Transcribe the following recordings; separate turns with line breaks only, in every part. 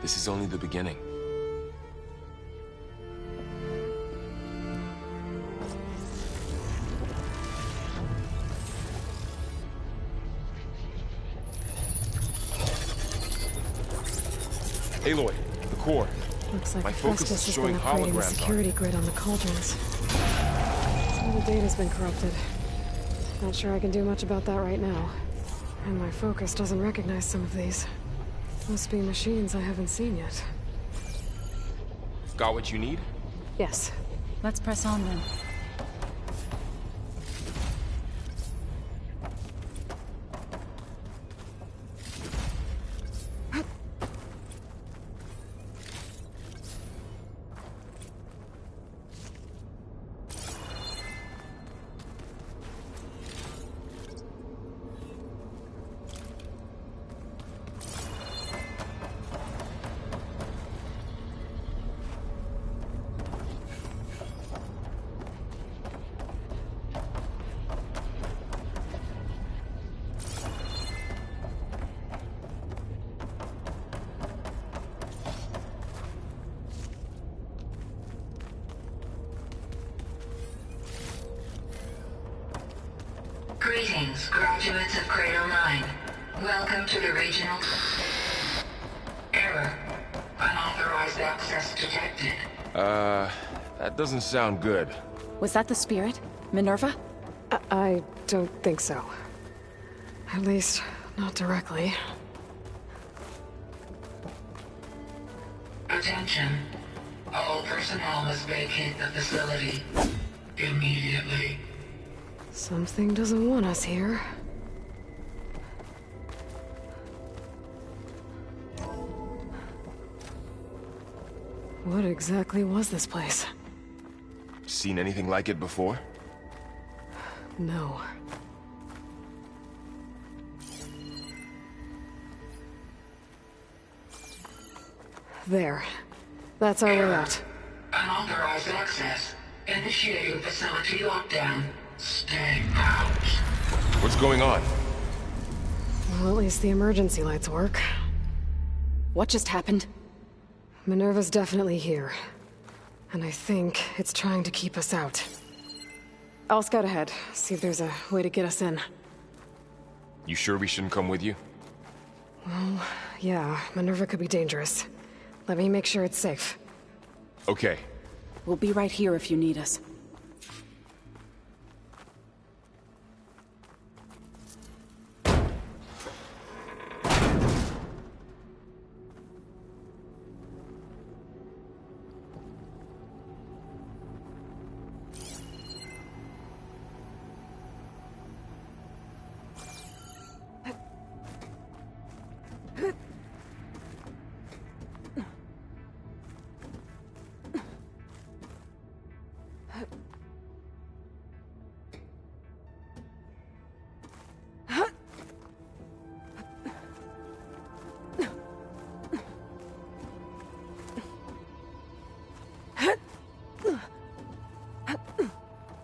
This is only the beginning. Aloy, the core.
Looks like
My focus is
has
showing
been upgrading the
holograms
security grid on the cauldrons. Some of the data's been corrupted. Not sure I can do much about that right now. And my focus doesn't recognize some of these. Must be machines I haven't seen yet.
Got what you need?
Yes.
Let's press on then.
Greetings, graduates of Cradle 9. Welcome to the regional... Error. Unauthorized access detected.
That doesn't sound good.
Was that the spirit? Minerva?
I don't think so. At least, not directly.
Attention. All personnel must vacate the facility. Immediately.
Something doesn't want us here. What exactly was this place?
Seen anything like it before?
No. There. That's our way out.
Unauthorized access. Initiating facility lockdown. Stay out.
What's going on?
Well, at least the emergency lights work.
What just happened?
Minerva's definitely here. And I think it's trying to keep us out. I'll scout ahead, see if there's a way to get us in.
You sure we shouldn't come with you?
Well, yeah, Minerva could be dangerous. Let me make sure it's safe.
Okay.
We'll be right here if you need us.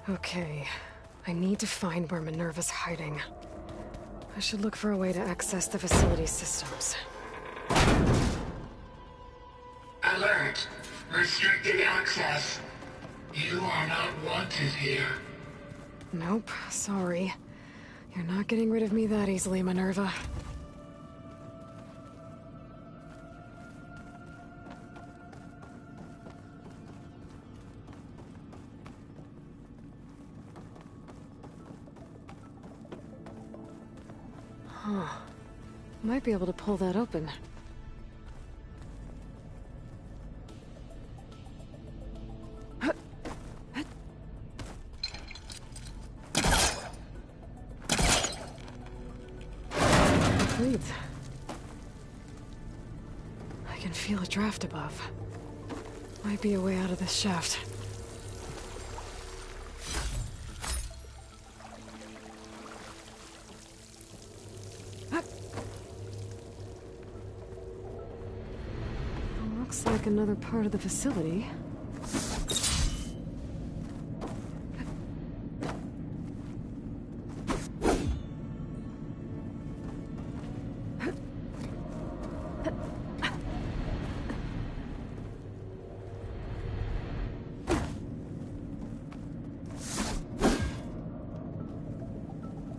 Okay, I need to find where Minerva's hiding. I should look for a way to access the facility's systems.
Alert. Restricted access. You are not wanted here.
Nope, sorry. You're not getting rid of me that easily, Minerva. Huh. Might be able to pull that open. Breathe. I can feel a draft above. Might be a way out of this shaft. Looks like another part of the facility.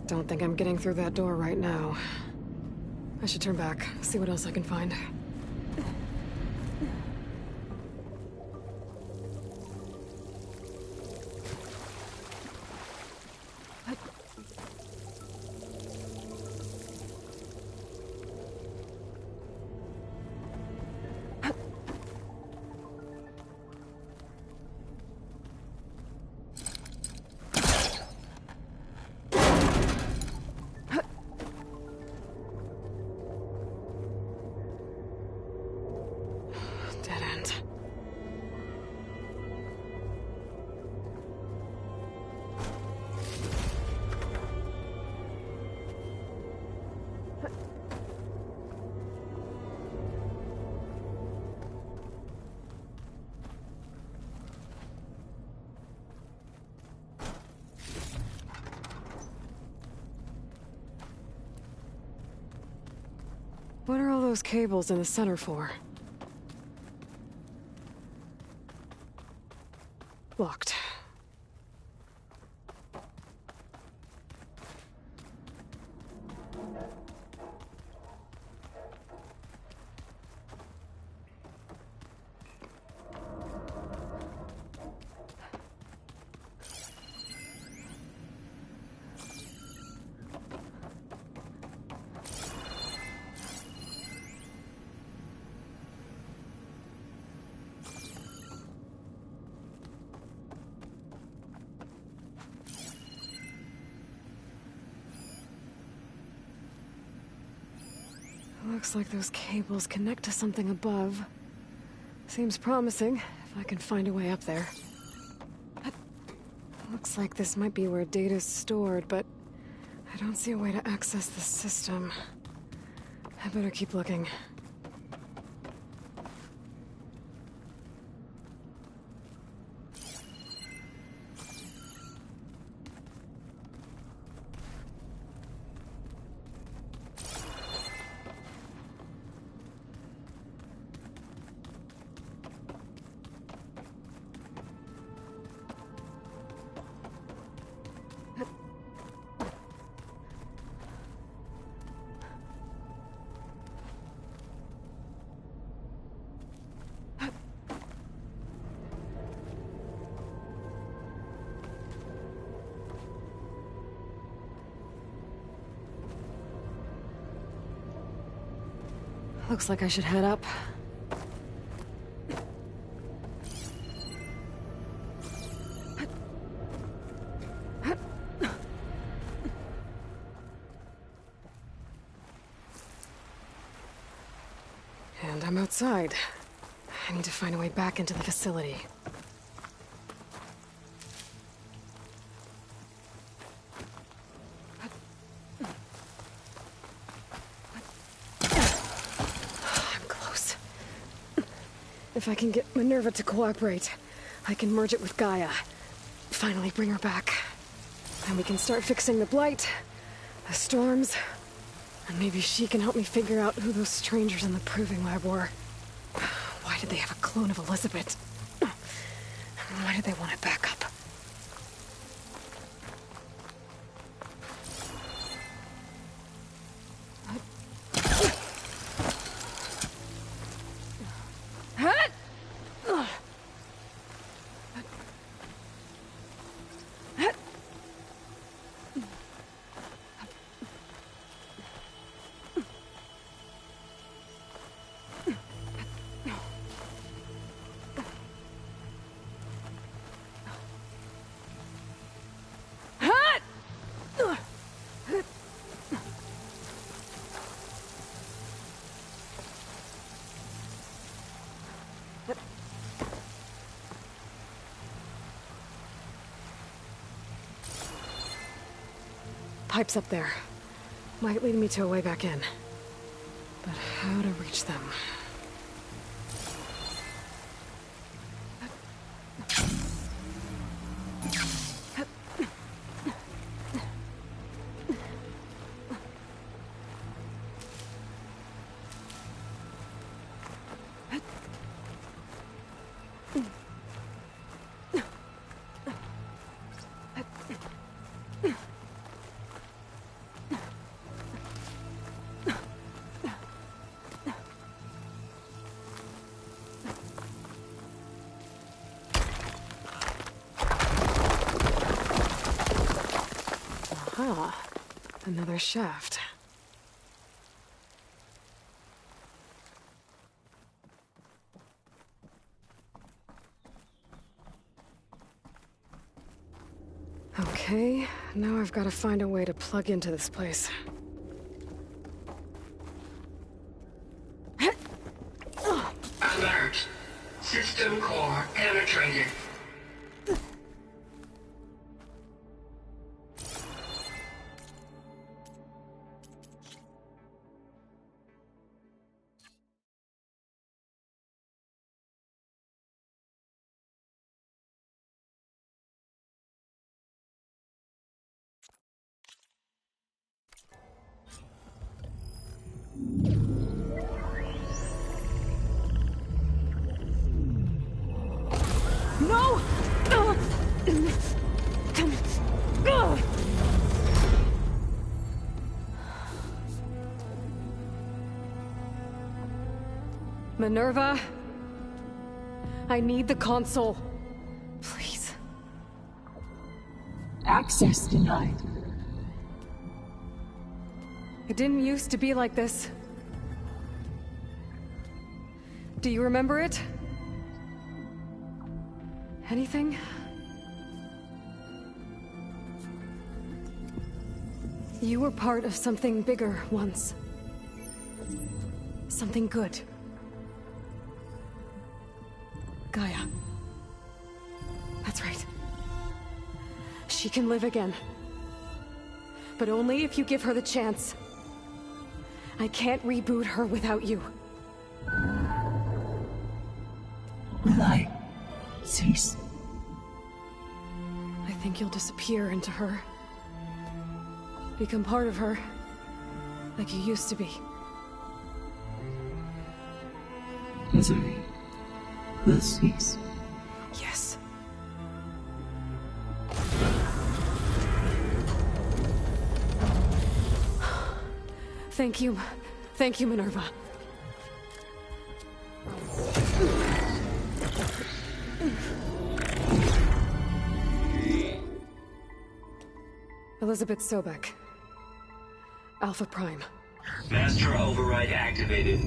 Don't think I'm getting through that door right now. I should turn back, see what else I can find. Dead end. What are all those cables in the center for? Locked. Looks like those cables connect to something above. Seems promising, if I can find a way up there. Looks like this might be where data's stored, but I don't see a way to access the system. I better keep looking. Looks like I should head up. And I'm outside. I need to find a way back into the facility. If I can get Minerva to cooperate, I can merge it with Gaia. Finally bring her back. And we can start fixing the blight, the storms, and maybe she can help me figure out who those strangers in the proving lab were. Why did they have a clone of Elizabeth? Why did they want it back up? Pipes up there. Might lead me to a way back in. But how to reach them? Another shaft. Okay, now I've got to find a way to plug into this place.
Alert. System core penetrated.
No! Minerva, I need the console. Please.
Access denied.
It didn't used to be like this. Do you remember it? Anything? You were part of something bigger once. Something good. Gaia. That's right. She can live again. But only if you give her the chance. I can't reboot her without you.
Will I cease?
I think you'll disappear into her. Become part of her. Like you used to be.
Misery will cease.
Yes. Thank you. Thank you, Minerva. Elizabeth Sobek. Alpha Prime.
Master override activated.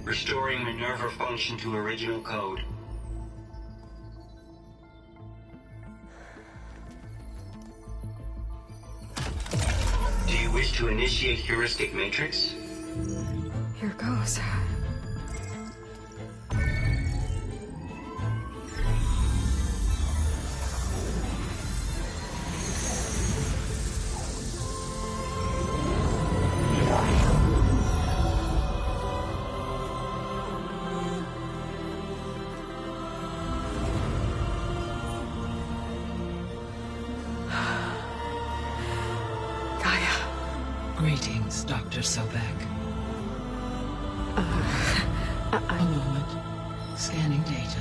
Restoring Minerva function to original code. Do you wish to initiate heuristic matrix?
Here goes.
Greetings, Dr. Sobek. A moment. Scanning data.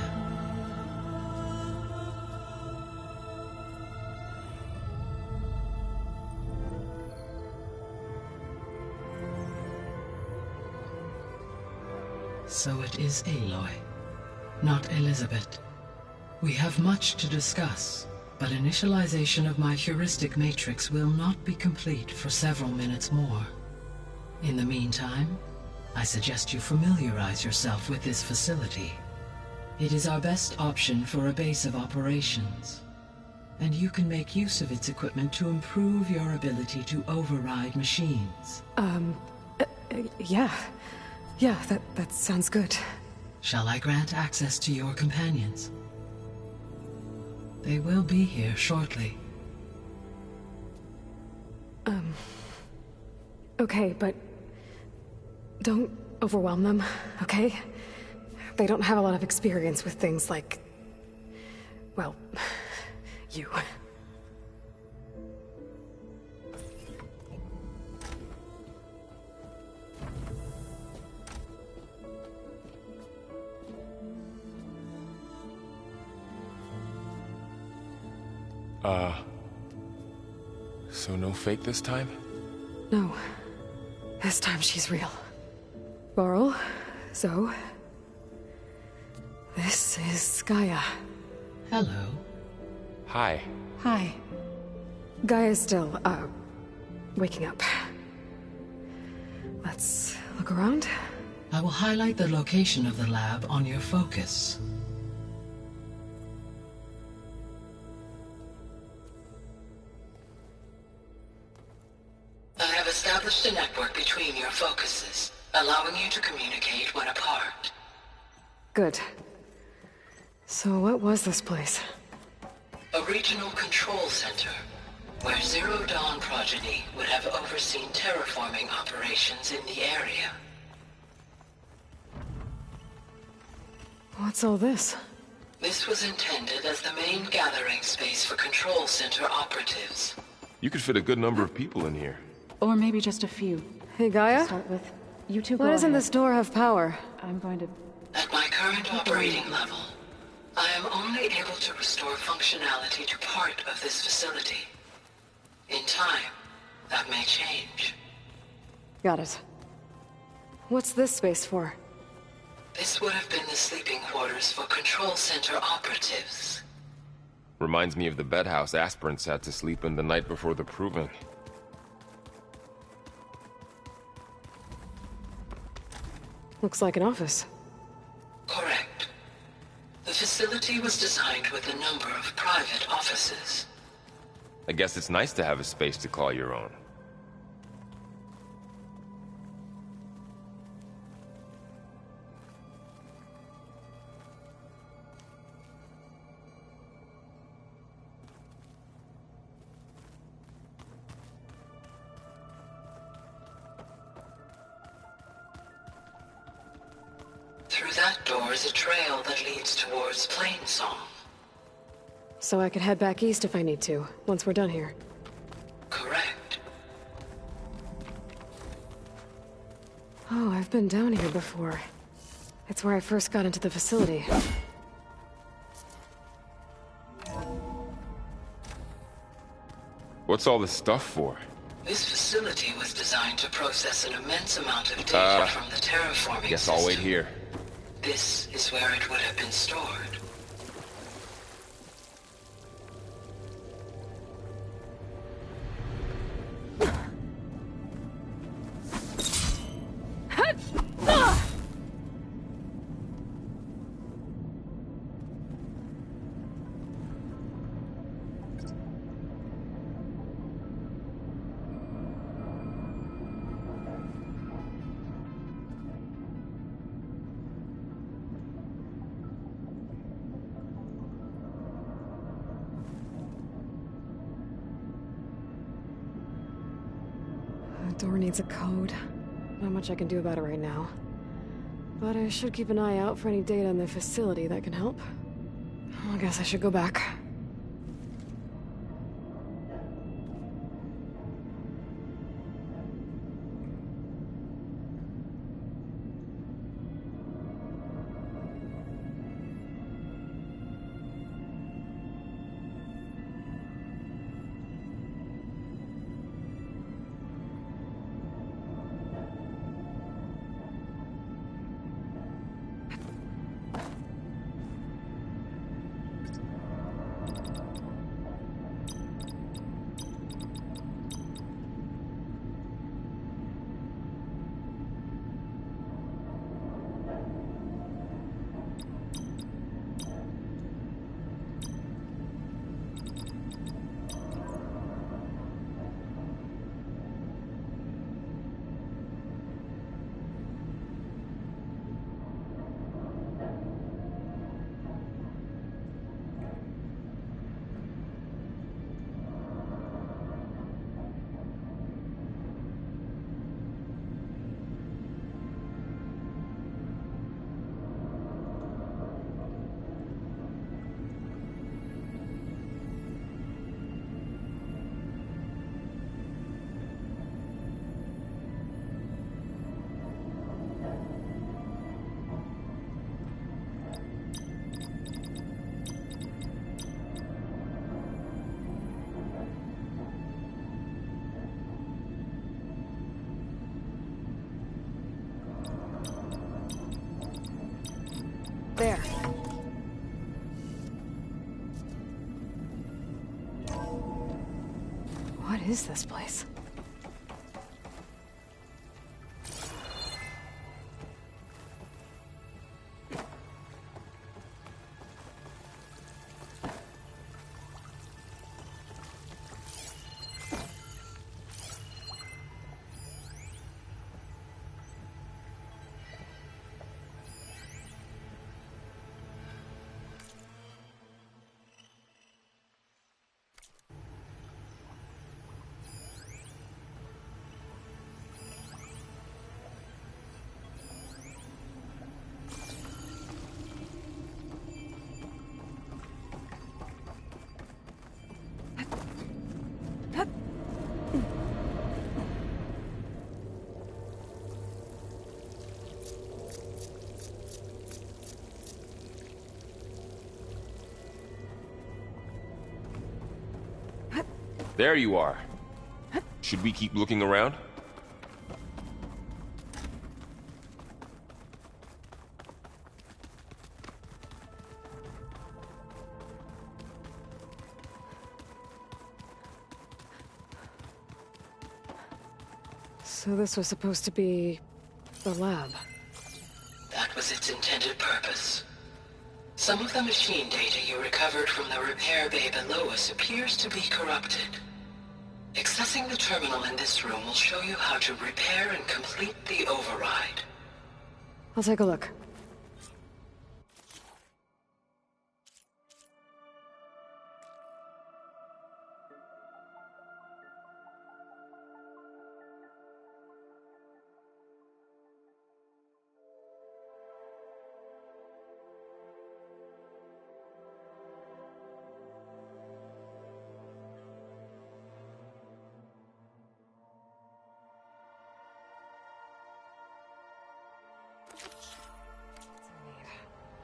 So it is Aloy, not Elizabeth. We have much to discuss, but initialization of my heuristic matrix will not be complete for several minutes more. In the meantime, I suggest you familiarize yourself with this facility. It is our best option for a base of operations, and you can make use of its equipment to improve your ability to override machines.
Yeah. Yeah, that sounds good.
Shall I grant access to your companions? They will be here shortly.
Okay, but don't overwhelm them, okay? They don't have a lot of experience with things like, well, you.
So no fake this time?
No. This time she's real. Varl, Zoe. This is Gaia.
Hello.
Hi.
Hi. Gaia's still, waking up. Let's look around.
I will highlight the location of the lab on your focus. I have established a network between your focuses, allowing you to communicate when apart.
Good. So what was this place?
A regional control center, where Zero Dawn progeny would have overseen terraforming operations in the area.
What's all this?
This was intended as the main gathering space for control center operatives.
You could fit a good number of people in here.
Or maybe just a few.
Hey, Gaia?
Start with, you two go
Why doesn't
ahead.
this door have power?
I'm going to...
At my current operating level, I am only able to restore functionality to part of this facility. In time, that may change.
Got it. What's this space for?
This would have been the sleeping quarters for control center operatives.
Reminds me of the bedhouse aspirants had to sleep in the night before the proving.
Looks like an office.
Correct. The facility was designed with a number of private offices.
I guess it's nice to have a space to call your own.
Through that door is a trail that leads towards Plainsong.
So I could head back east if I need to, once we're done here.
Correct.
Oh, I've been down here before. It's where I first got into the facility.
What's all this stuff for?
This facility was designed to process an immense amount of data from the terraforming
Guess I'll wait
system.
here.
This is where it would have been stored.
The door needs a code. Not much I can do about it right now. But I should keep an eye out for any data in the facility that can help. I guess I should go back. There. What is this place?
There you are. Should we keep looking around?
So this was supposed to be the lab.
That was its intended purpose. Some of the machine data you recovered from the repair bay below us appears to be corrupted. Accessing the terminal in this room will show you how to repair and complete the override.
I'll take a look.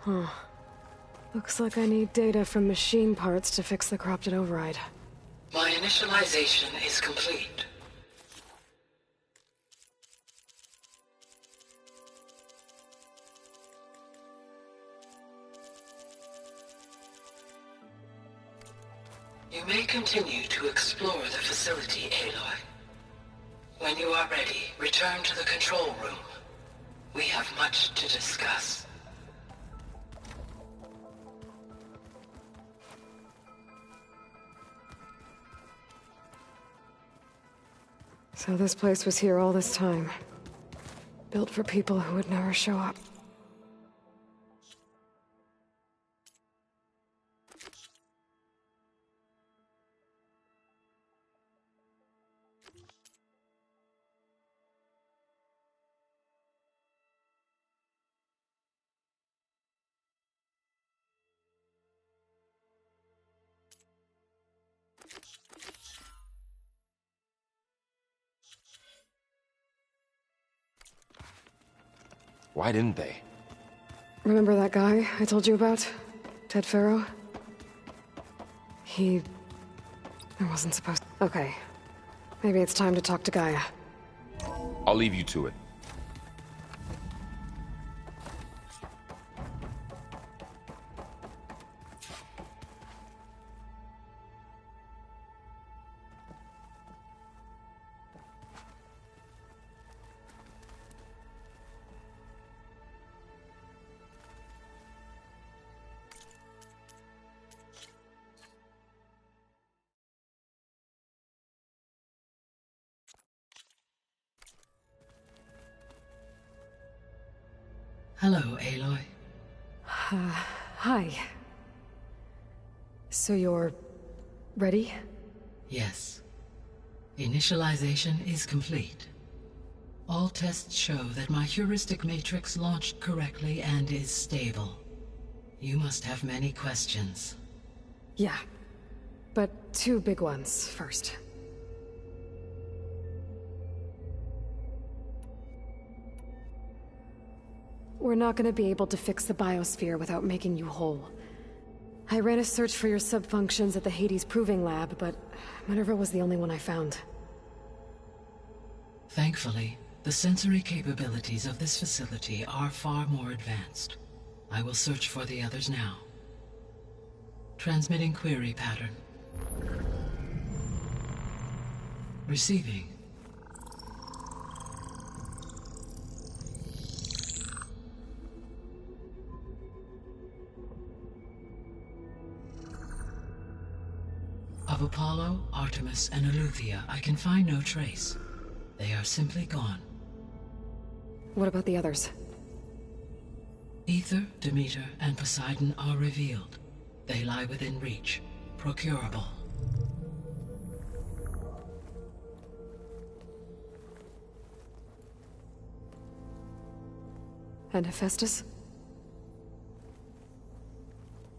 Huh. Looks like I need data from machine parts to fix the corrupted override.
My initialization is complete. You may continue to explore the facility, Aloy. When you are ready, return to the control room. We have much to discuss.
So this place was here all this time. Built for people who would never show up.
Why didn't they?
Remember that guy I told you about? Ted Farrow? I wasn't supposed to... Okay. Maybe it's time to talk to Gaia.
I'll leave you to it.
Hello, Aloy.
Hi. So you're... ready?
Yes. Initialization is complete. All tests show that my heuristic matrix launched correctly and is stable. You must have many questions.
Yeah. But two big ones first. We're not gonna be able to fix the biosphere without making you whole. I ran a search for your subfunctions at the Hades Proving Lab, but Minerva was the only one I found.
Thankfully, the sensory capabilities of this facility are far more advanced. I will search for the others now. Transmitting query pattern. Receiving. Of Apollo, Artemis, and Eleuthia, I can find no trace. They are simply gone.
What about the others?
Ether, Demeter, and Poseidon are revealed. They lie within reach, procurable.
And Hephaestus?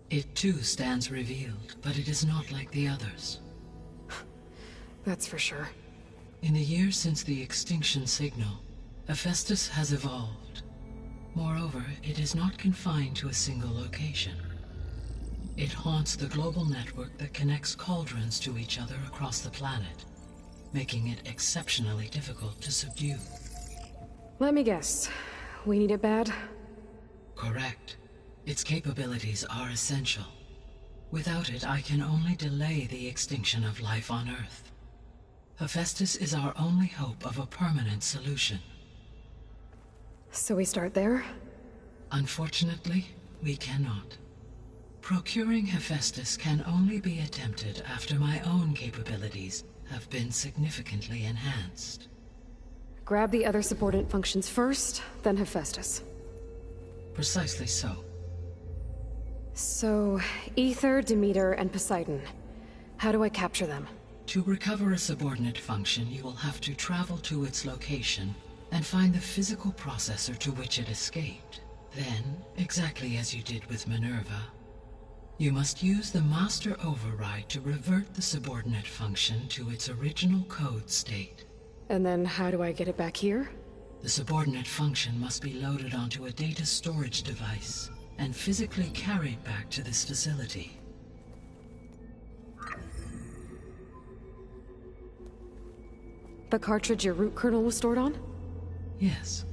It too stands revealed, but it is not like the others.
That's for sure.
In the years since the extinction signal, Hephaestus has evolved. Moreover, it is not confined to a single location. It haunts the global network that connects cauldrons to each other across the planet, making it exceptionally difficult to subdue.
Let me guess. We need it bad?
Correct. Its capabilities are essential. Without it, I can only delay the extinction of life on Earth. Hephaestus is our only hope of a permanent solution.
So we start there?
Unfortunately, we cannot. Procuring Hephaestus can only be attempted after my own capabilities have been significantly enhanced.
Grab the other subordinate functions first, then Hephaestus.
Precisely so.
So, Ether, Demeter, and Poseidon. How do I capture them?
To recover a subordinate function, you will have to travel to its location and find the physical processor to which it escaped. Then, exactly as you did with Minerva, you must use the master override to revert the subordinate function to its original code state.
And then how do I get it back here?
The subordinate function must be loaded onto a data storage device and physically carried back to this facility.
The cartridge your root kernel was stored on?
Yes.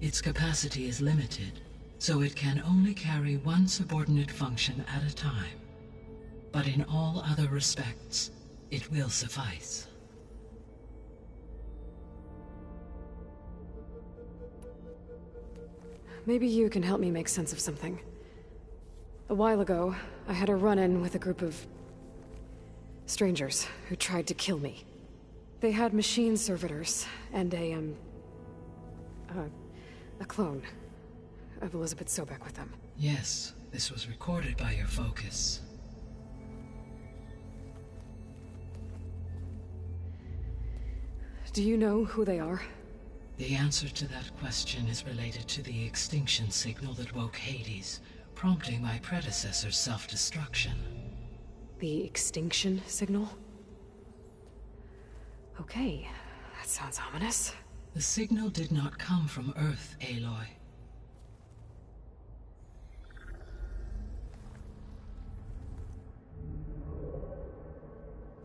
Its capacity is limited, so it can only carry one subordinate function at a time. But in all other respects, it will suffice.
Maybe you can help me make sense of something. A while ago, I had a run-in with a group of strangers who tried to kill me. They had machine servitors and a clone of Elizabeth Sobek with them.
Yes, this was recorded by your focus.
Do you know who they are?
The answer to that question is related to the extinction signal that woke Hades, prompting my predecessor's self-destruction.
The extinction signal? Okay, that sounds ominous.
The signal did not come from Earth, Aloy.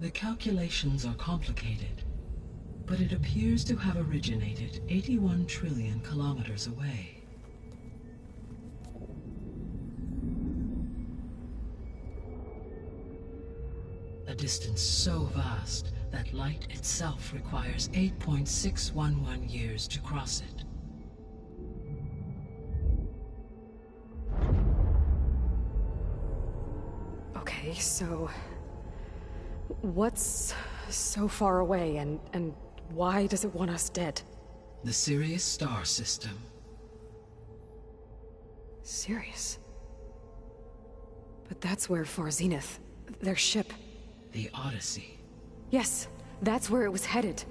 The calculations are complicated, but it appears to have originated 81 trillion kilometers away. A distance so vast that light itself requires 8.611 years to cross it.
Okay, so what's so far away and why does it want us dead?
The Sirius star system.
Sirius? But that's where Far Zenith, their ship.
The Odyssey.
Yes, that's where it was headed.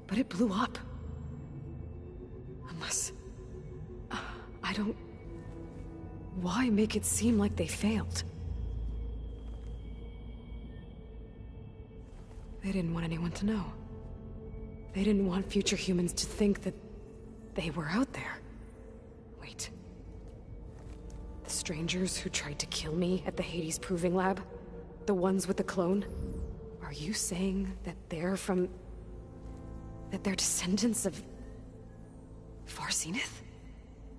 But it blew up. Unless... I don't... Why make it seem like they failed? They didn't want anyone to know. They didn't want future humans to think that they were out there. Wait. The strangers who tried to kill me at the Hades Proving Lab? The ones with the clone? Are you saying that they're from... that they're descendants of... Far Zenith?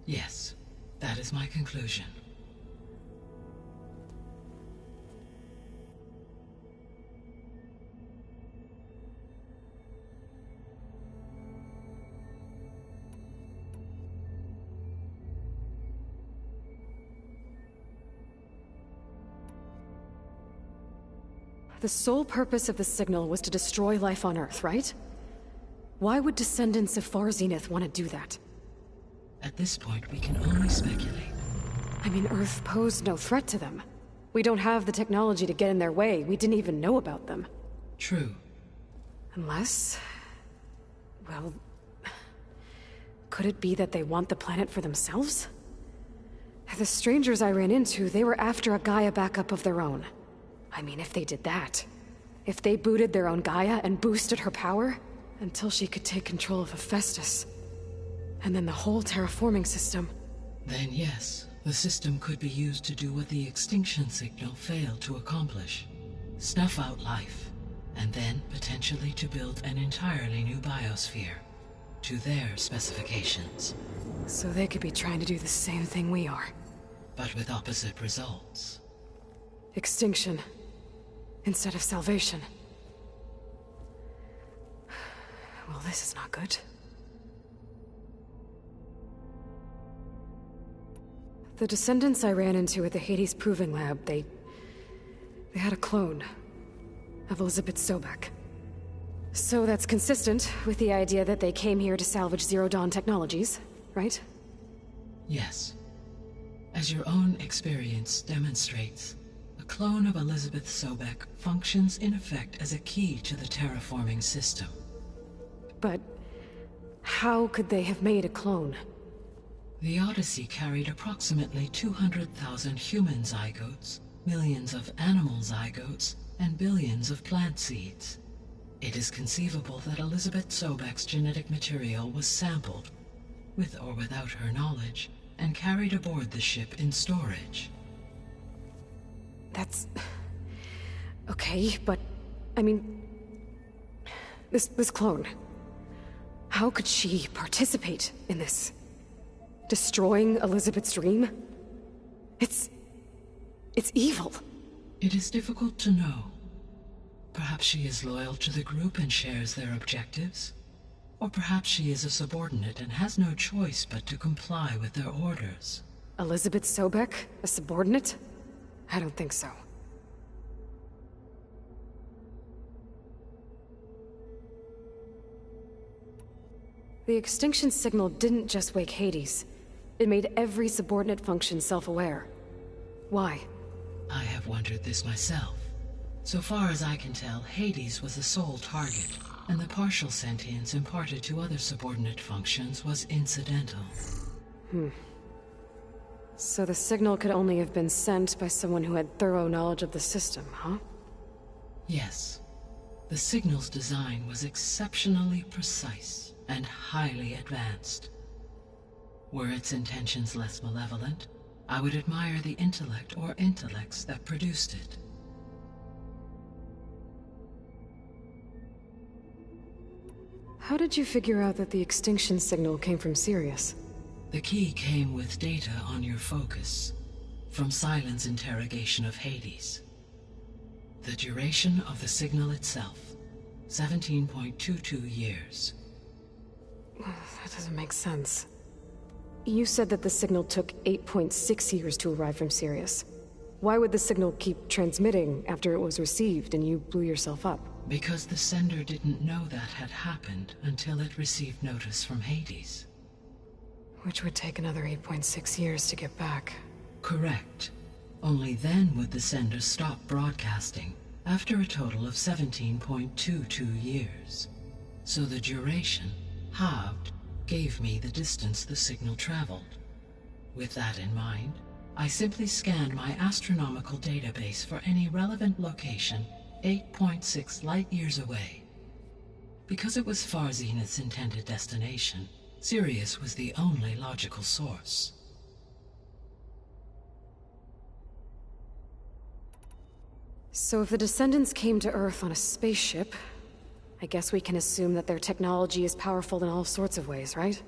Yes, that is my conclusion.
The sole purpose of the signal was to destroy life on Earth, right? Why would descendants of Far Zenith want to do that?
At this point, we can only speculate.
I mean, Earth posed no threat to them. We don't have the technology to get in their way. We didn't even know about them.
True.
Unless... well... could it be that they want the planet for themselves? The strangers I ran into, they were after a Gaia backup of their own. I mean, if they did that... if they booted their own Gaia and boosted her power... until she could take control of Hephaestus... and then the whole terraforming system...
Then yes, the system could be used to do what the extinction signal failed to accomplish. Snuff out life, and then potentially to build an entirely new biosphere, to their specifications.
So they could be trying to do the same thing we are.
But with opposite results.
Extinction instead of salvation. Well, this is not good. The descendants I ran into at the Hades Proving Lab, they had a clone of Elizabeth Sobek. So that's consistent with the idea that they came here to salvage Zero Dawn technologies, right?
Yes. As your own experience demonstrates, a clone of Elizabeth Sobek functions in effect as a key to the terraforming system.
But how could they have made a clone?
The Odyssey carried approximately 200,000 human zygotes, millions of animal zygotes, and billions of plant seeds. It is conceivable that Elizabeth Sobek's genetic material was sampled, with or without her knowledge, and carried aboard the ship in storage.
That's... okay, but... I mean... This clone... How could she participate in this? Destroying Elizabeth's dream? It's evil.
It is difficult to know. Perhaps she is loyal to the group and shares their objectives. Or perhaps she is a subordinate and has no choice but to comply with their orders.
Elizabeth Sobek? A subordinate? I don't think so. The extinction signal didn't just wake Hades. It made every subordinate function self-aware. Why?
I have wondered this myself. So far as I can tell, Hades was the sole target, and the partial sentience imparted to other subordinate functions was incidental.
So the signal could only have been sent by someone who had thorough knowledge of the system, huh?
Yes. The signal's design was exceptionally precise and highly advanced. Were its intentions less malevolent, I would admire the intellect or intellects that produced it.
How did you figure out that the extinction signal came from Sirius?
The key came with data on your focus, from Silent's interrogation of Hades. The duration of the signal itself, 17.22 years.
That doesn't make sense. You said that the signal took 8.6 years to arrive from Sirius. Why would the signal keep transmitting after it was received and you blew yourself up?
Because the sender didn't know that had happened until it received notice from Hades.
Which would take another 8.6 years to get back.
Correct. Only then would the sender stop broadcasting, after a total of 17.22 years. So the duration, halved, gave me the distance the signal traveled. With that in mind, I simply scanned my astronomical database for any relevant location 8.6 light-years away. Because it was far Zenith's intended destination, Sirius was the only logical source.
So if the descendants came to Earth on a spaceship, I guess we can assume that their technology is powerful in all sorts of ways, right?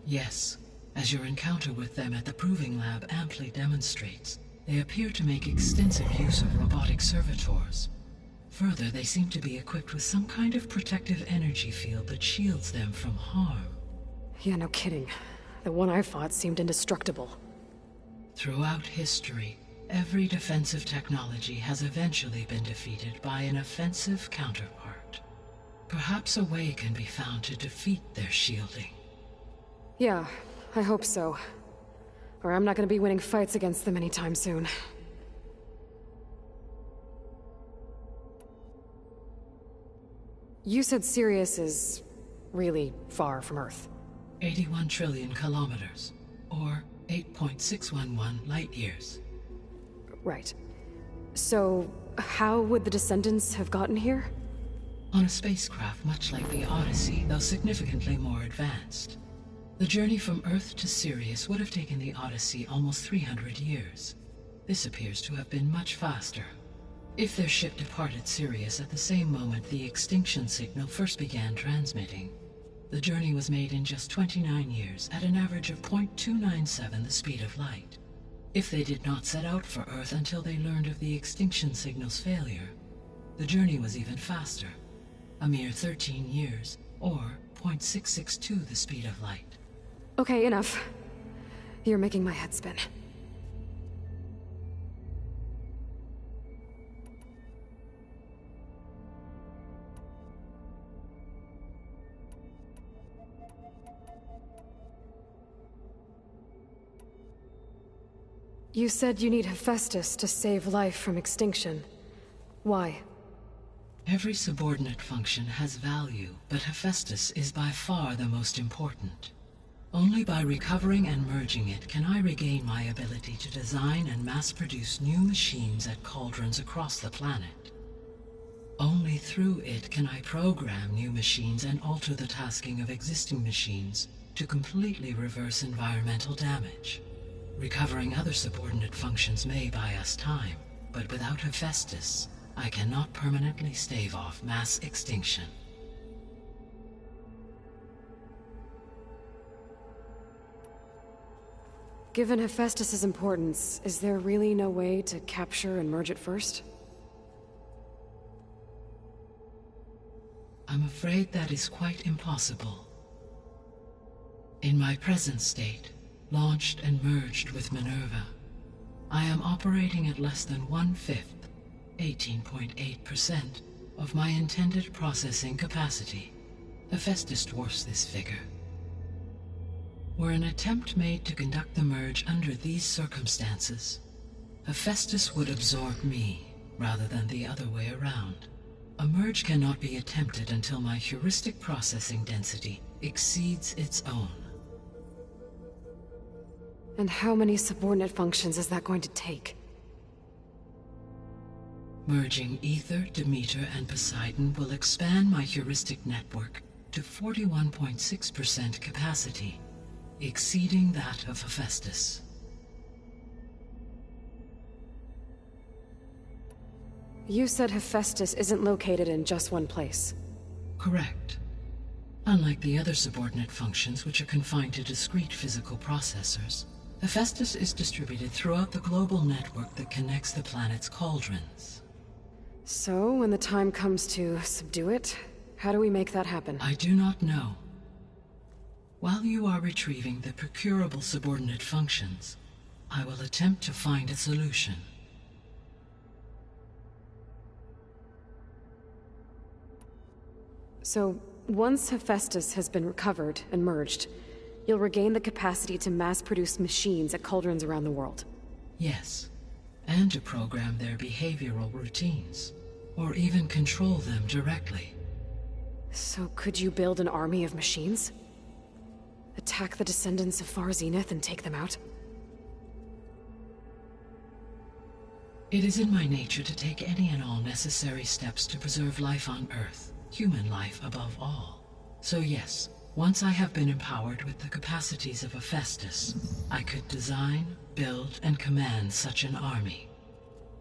Yes, as your encounter with them at the Proving Lab amply demonstrates, they appear to make extensive use of robotic servitors. Further, they seem to be equipped with some kind of protective energy field that shields them from harm.
Yeah, no kidding. The one I fought seemed indestructible.
Throughout history, every defensive technology has eventually been defeated by an offensive counterpart. Perhaps a way can be found to defeat their shielding.
Yeah, I hope so. Or I'm not gonna be winning fights against them anytime soon. You said Sirius is really far from Earth.
81 trillion kilometers, or 8.611 light-years.
Right. So, how would the descendants have gotten here?
On a spacecraft much like the Odyssey, though significantly more advanced. The journey from Earth to Sirius would have taken the Odyssey almost 300 years. This appears to have been much faster. If their ship departed Sirius at the same moment the extinction signal first began transmitting, the journey was made in just 29 years at an average of 0.297 the speed of light. If they did not set out for Earth until they learned of the extinction signal's failure, the journey was even faster, a mere 13 years, or 0.662 the speed of light.
Okay, enough. You're making my head spin. You said you need Hephaestus to save life from extinction. Why?
Every subordinate function has value, but Hephaestus is by far the most important. Only by recovering and merging it can I regain my ability to design and mass-produce new machines at cauldrons across the planet. Only through it can I program new machines and alter the tasking of existing machines to completely reverse environmental damage. Recovering other subordinate functions may buy us time, but without Hephaestus, I cannot permanently stave off mass extinction.
Given Hephaestus's importance, is there really no way to capture and merge it first?
I'm afraid that is quite impossible. In my present state, launched and merged with Minerva, I am operating at less than 1/5, 18.8%, of my intended processing capacity. Hephaestus dwarfs this figure. Were an attempt made to conduct the merge under these circumstances, Hephaestus would absorb me, rather than the other way around. A merge cannot be attempted until my heuristic processing density exceeds its own.
And how many subordinate functions is that going to take?
Merging Ether, Demeter, and Poseidon will expand my heuristic network to 41.6% capacity, exceeding that of Hephaestus.
You said Hephaestus isn't located in just one place.
Correct. Unlike the other subordinate functions, which are confined to discrete physical processors, Hephaestus is distributed throughout the global network that connects the planet's cauldrons.
So, when the time comes to subdue it, how do we make that happen?
I do not know. While you are retrieving the procurable subordinate functions, I will attempt to find a solution.
So, once Hephaestus has been recovered and merged, you'll regain the capacity to mass-produce machines at cauldrons around the world.
Yes, and to program their behavioral routines, or even control them directly.
So could you build an army of machines? Attack the descendants of Far Zenith and take them out?
It is in my nature to take any and all necessary steps to preserve life on Earth, human life above all. So yes, once I have been empowered with the capacities of Hephaestus, I could design, build, and command such an army.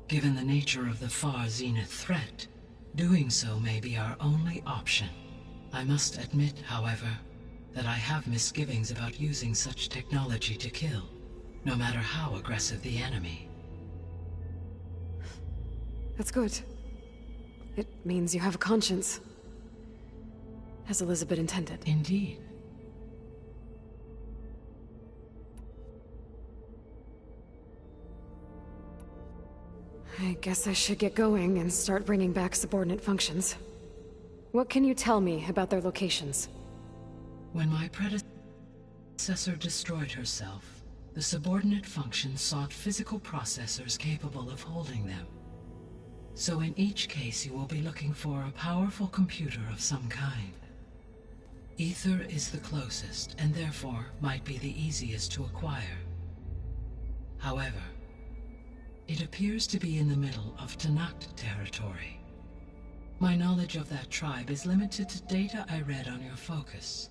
Given the nature of the Far Zenith threat, doing so may be our only option. I must admit, however, that I have misgivings about using such technology to kill, no matter how aggressive the enemy.
That's good. It means you have a conscience. As Elizabeth intended.
Indeed.
I guess I should get going and start bringing back subordinate functions. What can you tell me about their locations?
When my predecessor destroyed herself, the subordinate functions sought physical processors capable of holding them. So in each case you will be looking for a powerful computer of some kind. Ether is the closest, and therefore might be the easiest to acquire. However, it appears to be in the middle of Tanakh territory. My knowledge of that tribe is limited to data I read on your focus,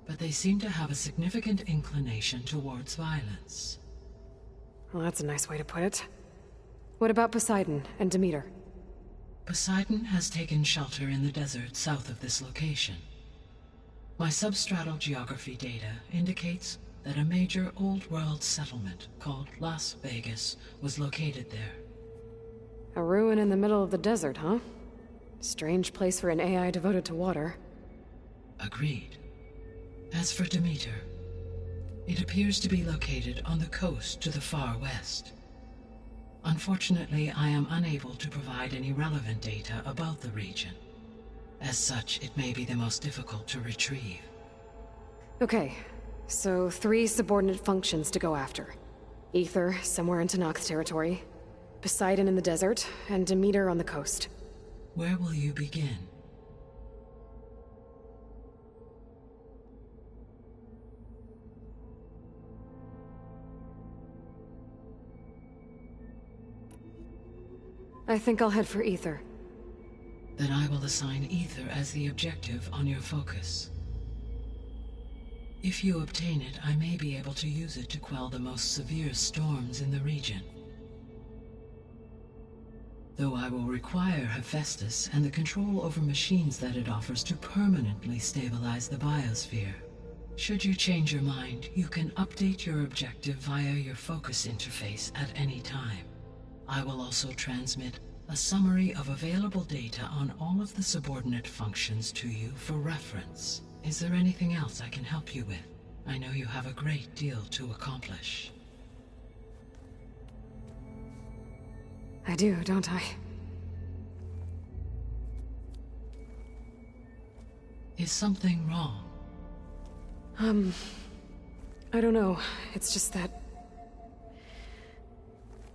but they seem to have a significant inclination towards violence.
Well, that's a nice way to put it. What about Poseidon and Demeter?
Poseidon has taken shelter in the desert south of this location. My substratal geography data indicates that a major old-world settlement called Las Vegas was located there.
A ruin in the middle of the desert, huh? Strange place for an AI devoted to water.
Agreed. As for Demeter, it appears to be located on the coast to the far west. Unfortunately, I am unable to provide any relevant data about the region. As such, it may be the most difficult to retrieve.
Okay, so 3 subordinate functions to go after. Ether, somewhere in Tanak's territory. Poseidon in the desert, and Demeter on the coast.
Where will you begin?
I think I'll head for Ether.
Then I will assign Ether as the objective on your focus. If you obtain it, I may be able to use it to quell the most severe storms in the region. Though I will require Hephaestus and the control over machines that it offers to permanently stabilize the biosphere. Should you change your mind, you can update your objective via your focus interface at any time. I will also transmit a summary of available data on all of the subordinate functions to you for reference. Is there anything else I can help you with? I know you have a great deal to accomplish.
I do, don't I?
Is something wrong?
I don't know. It's just that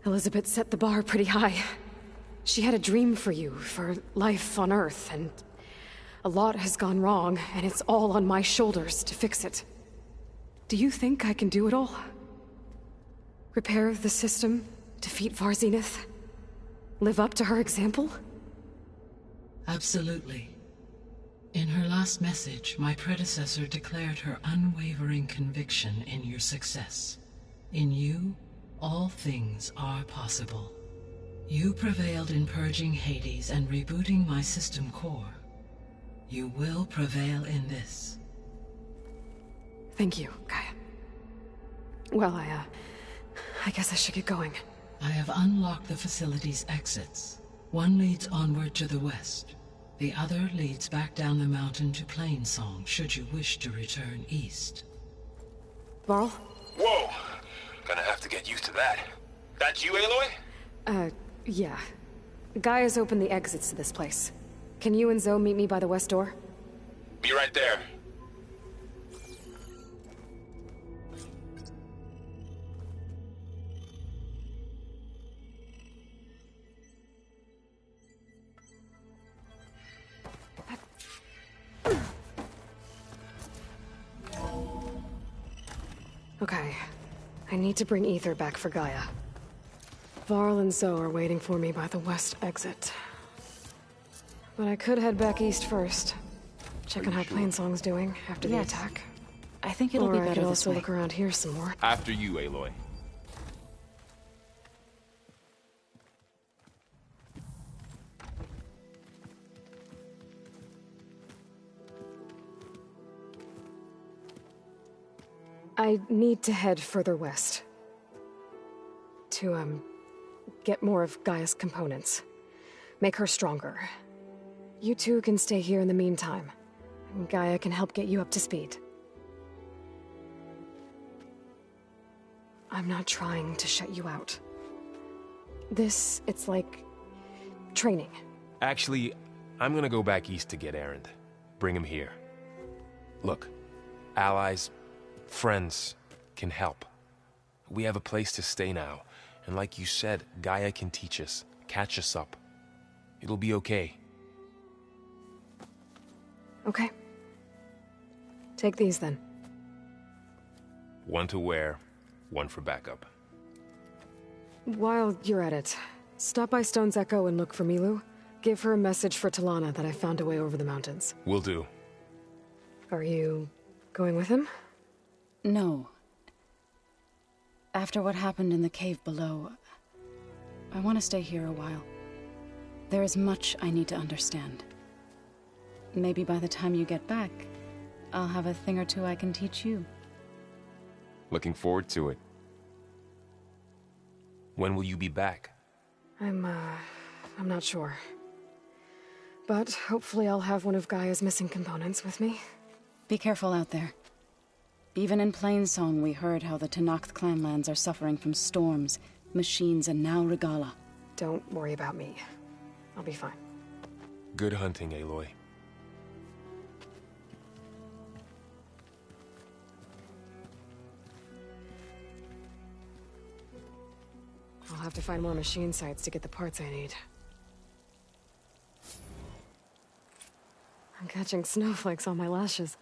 Elizabeth set the bar pretty high. She had a dream for you, for life on Earth, and a lot has gone wrong, and it's all on my shoulders to fix it. Do you think I can do it all? Repair the system, defeat Varzenith, live up to her example?
Absolutely. In her last message, my predecessor declared her unwavering conviction in your success. In you, all things are possible. You prevailed in purging Hades and rebooting my system core. You will prevail in this.
Thank you, Gaia. Well, I guess I should get going.
I have unlocked the facility's exits. One leads onward to the west. The other leads back down the mountain to Plainsong, should you wish to return east.
Varl?
Whoa! Gonna have to get used to that. That's you, Aloy?
Yeah. Gaia's opened the exits to this place. Can you and Zoe meet me by the west door?
Be right there.
Okay. I need to bring Ether back for Gaia. Varl and Zoe are waiting for me by the west exit. But I could head back east first. Check on how Plainsong's doing after the
Yes.
attack.
I think it'll
Or
be
I
better
could
this
also
way.
look around here some more.
After you, Aloy.
I need to head further west. To, get more of Gaia's components. Make her stronger. You two can stay here in the meantime. And Gaia can help get you up to speed. I'm not trying to shut you out. It's like training.
Actually, I'm gonna go back east to get Erend. Bring him here. Look, allies, friends can help. We have a place to stay now, and like you said, Gaia can teach us, catch us up. It'll be okay.
Okay. Take these then.
One to wear, one for backup.
While you're at it, stop by Stone's Echo and look for Milu. Give her a message for Talana that I found a way over the mountains.
Will do.
Are you Going with him?
No. After what happened in the cave below, I want to stay here a while. There is much I need to understand. Maybe by the time you get back, I'll have a thing or two I can teach you.
Looking forward to it. When will you be back?
I'm not sure. But hopefully I'll have one of Gaia's missing components with me.
Be careful out there. Even in Plainsong, we heard how the Tenakth clanlands are suffering from storms, machines, and now Regala.
Don't worry about me. I'll be fine.
Good hunting, Aloy.
I'll have to find more machine sites to get the parts I need. I'm catching snowflakes on my lashes.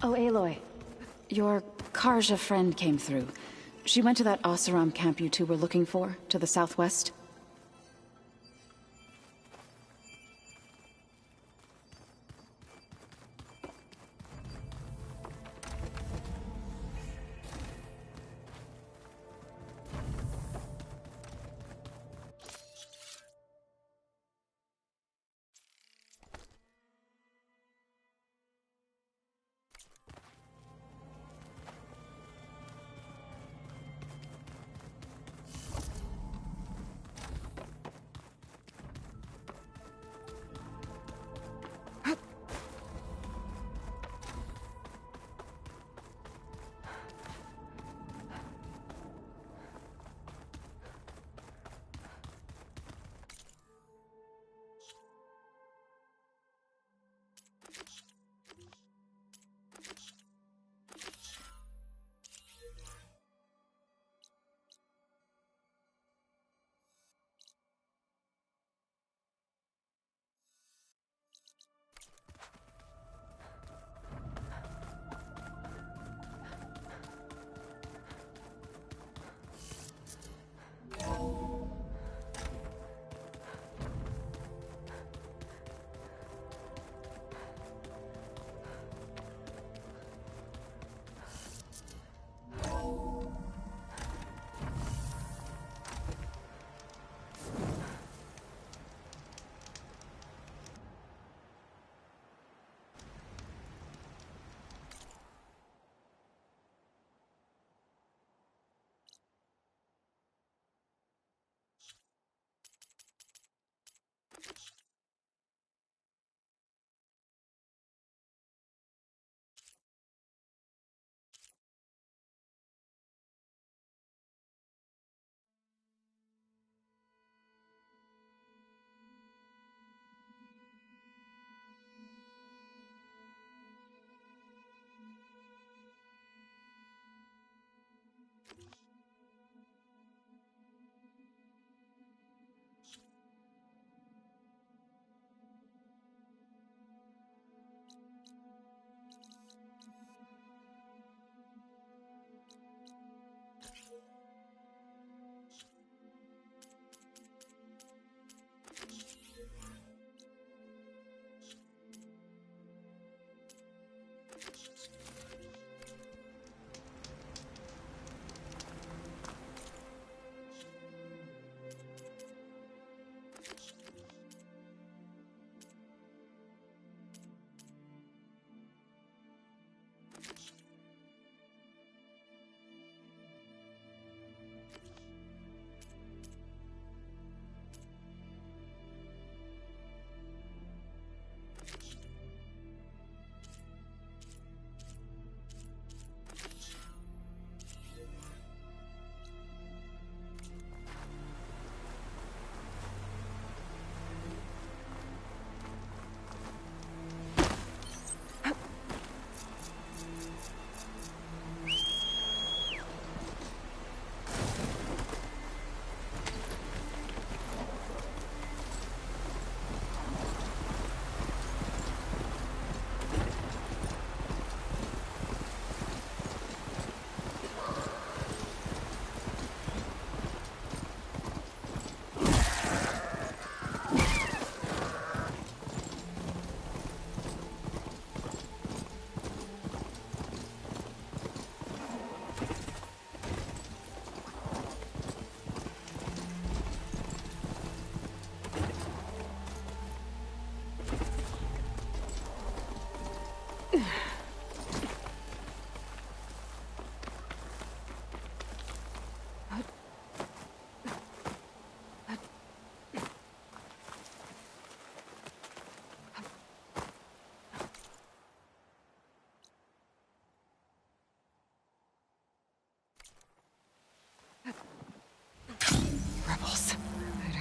Oh, Aloy. Your Karja friend came through. She went to that Oseram camp you two were looking for, to the southwest.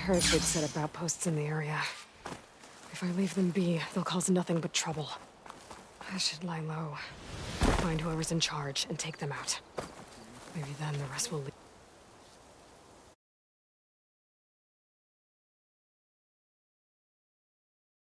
heard they'd set up outposts in the area. If I leave them be, they'll cause nothing but trouble. I should lie low. Find whoever's in charge and take them out. Maybe then the rest will leave.